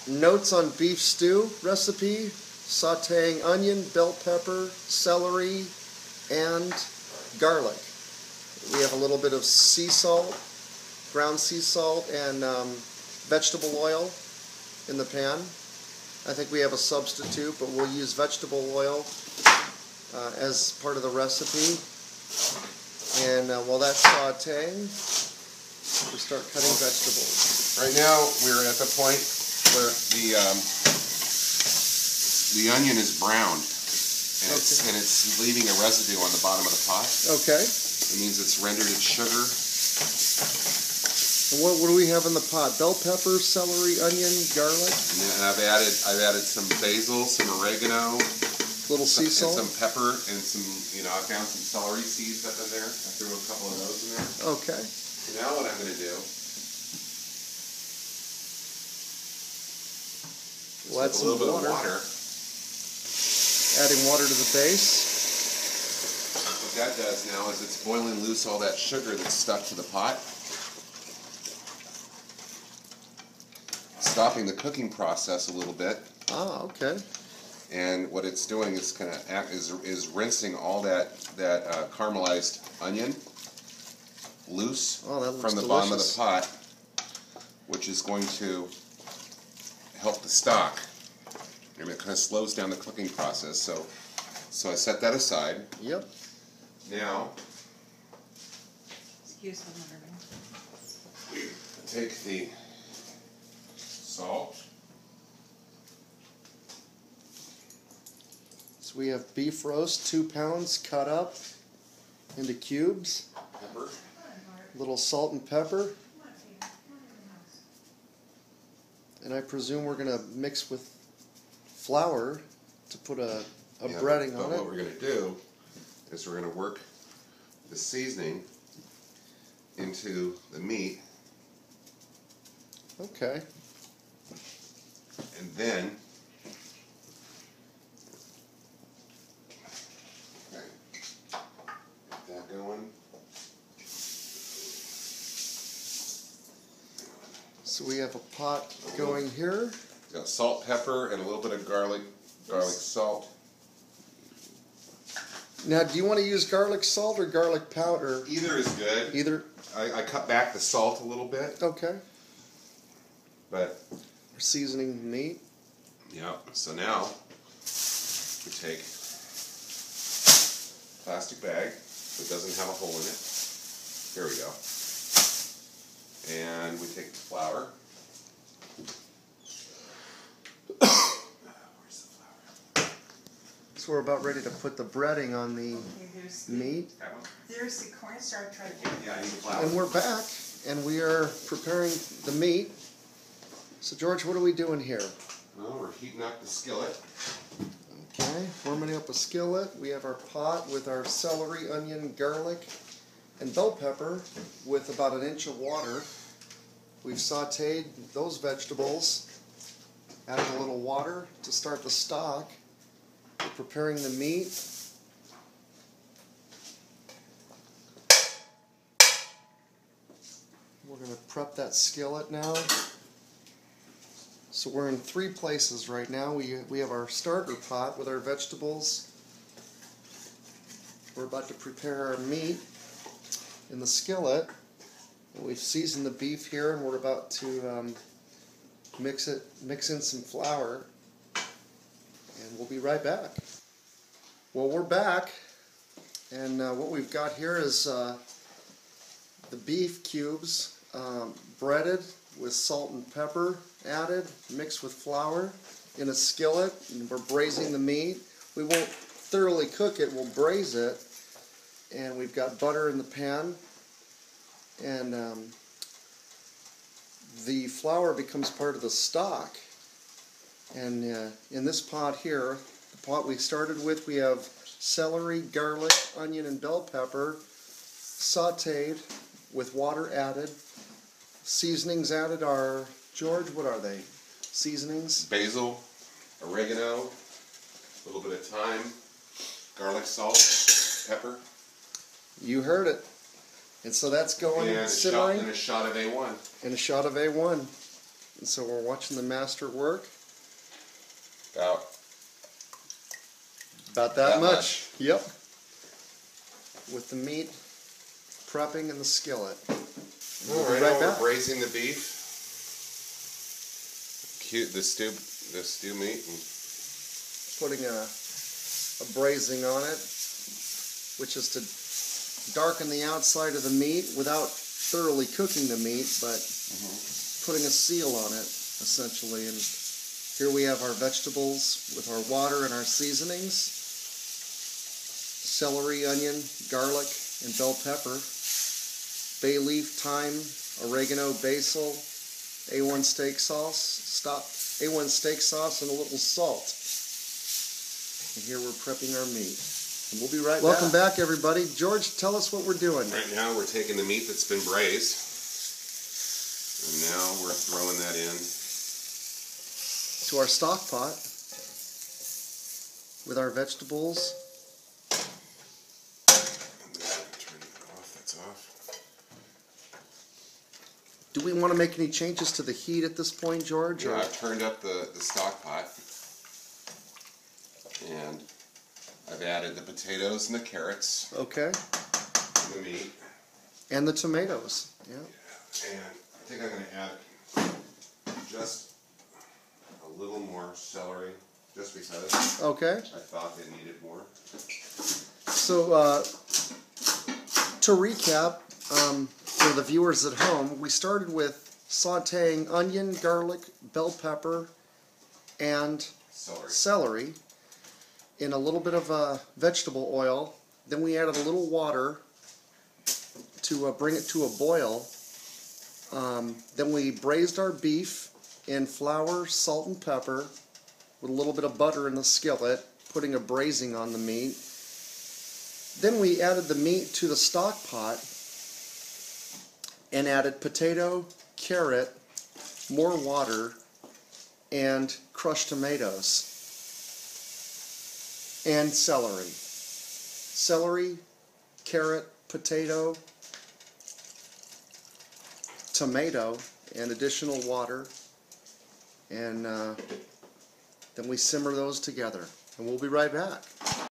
notes on beef stew recipe, sauteing onion, bell pepper, celery, and garlic. We have a little bit of sea salt, ground sea salt, and vegetable oil in the pan. I think we have a substitute, but we'll use vegetable oil as part of the recipe. And while that's sauteing, we start cutting vegetables. Right now, we're at the point where the onion is browned, and, Okay. it's leaving a residue on the bottom of the pot. Okay. It means it's rendered its sugar. And what do we have in the pot? Bell pepper, celery, onion, garlic. And then I've added some basil, some oregano, Little sea salt. and some pepper, and some, I found some celery seeds up in there. I threw a couple of those in there. Okay. So now what I'm going to do is We'll add with a little some bit water. of water. Adding water to the base. What that does now is it's boiling loose all that sugar that's stuck to the pot, stopping the cooking process a little bit. Ah, okay. And what it's doing is is rinsing all that caramelized onion loose Oh, that looks from the delicious. bottom of the pot, which is going to help the stock. And it kind of slows down the cooking process. So I set that aside. Yep. Now, Excuse me, Marvin. take the salt. So we have beef roast, 2 pounds, cut up into cubes. Pepper. A little salt and pepper. And I presume we're going to mix with flour to put a breading but on what it. we're going to do is we're going to work the seasoning into the meat, Okay. and then get that going. So we have a pot going here. It's got salt, pepper, and a little bit of garlic salt. Now, do you want to use garlic salt or garlic powder? Either is good. Either. I cut back the salt a little bit, Okay. but We're seasoning the meat. yeah. So now we take a plastic bag that doesn't have a hole in it. Here we go. And we take the flour. Where's the flour? So we're about ready to put the breading on the There's meat. That one? there's the corn starch right there. Yeah, I need flour. And we're back, and we are preparing the meat. So George, what are we doing here? Well, we're heating up the skillet. Okay, warming up a skillet. We have our pot with our celery, onion, garlic, and bell pepper with about 1 inch of water. We've sauteed those vegetables, added a little water to start the stock. We're preparing the meat. We're going to prep that skillet now. So we're in 3 places right now. We have our starter pot with our vegetables. We're about to prepare our meat in the skillet. We've seasoned the beef here, and we're about to mix in some flour, and we'll be right back. Well, we're back, and what we've got here is the beef cubes, breaded with salt and pepper added, mixed with flour in a skillet, and we're braising the meat. We won't thoroughly cook it, we'll braise it, and we've got butter in the pan, and the flour becomes part of the stock. And in this pot here, the pot we started with, we have celery, garlic, onion, and bell pepper sauteed with water added. Seasonings added are, George, what are they? Seasonings? Basil, oregano, a little bit of thyme, garlic salt, pepper. You heard it. And so that's going And simmering. a shot of A1. And a shot of A1. And so we're watching the master work. About that That much. Yep. With the meat prepping in the skillet. We'll be right back. We're braising the beef. Cute, the stew meat. And Putting a braising on it, which is to darken the outside of the meat without thoroughly cooking the meat, but putting a seal on it, essentially. And here we have our vegetables with our water and our seasonings. Celery, onion, garlic, and bell pepper. Bay leaf, thyme, oregano, basil, A1 steak sauce, A1 steak sauce, and a little salt. And here we're prepping our meat. And we'll be right back. Welcome back, everybody. George, tell us what we're doing. right now we're taking the meat that's been braised, and now we're throwing that in To our stock pot with our vegetables. And then I'm gonna turn that off. That's off. Do we want to make any changes to the heat at this point, George? Yeah, I've turned up the stock pot, and I've added the potatoes and the carrots Okay. and the meat. And the tomatoes. Yeah. And I think I'm going to add just a little more celery, just because Okay. I thought they needed more. So, to recap, for the viewers at home, we started with sauteing onion, garlic, bell pepper, and celery in a little bit of vegetable oil. Then we added a little water to bring it to a boil. Then we braised our beef in flour, salt, and pepper with a little bit of butter in the skillet, putting a braising on the meat. Then we added the meat to the stock pot and added potato, carrot, more water, and crushed tomatoes. And celery. Celery, carrot, potato, tomato, and additional water. And then we simmer those together. And we'll be right back.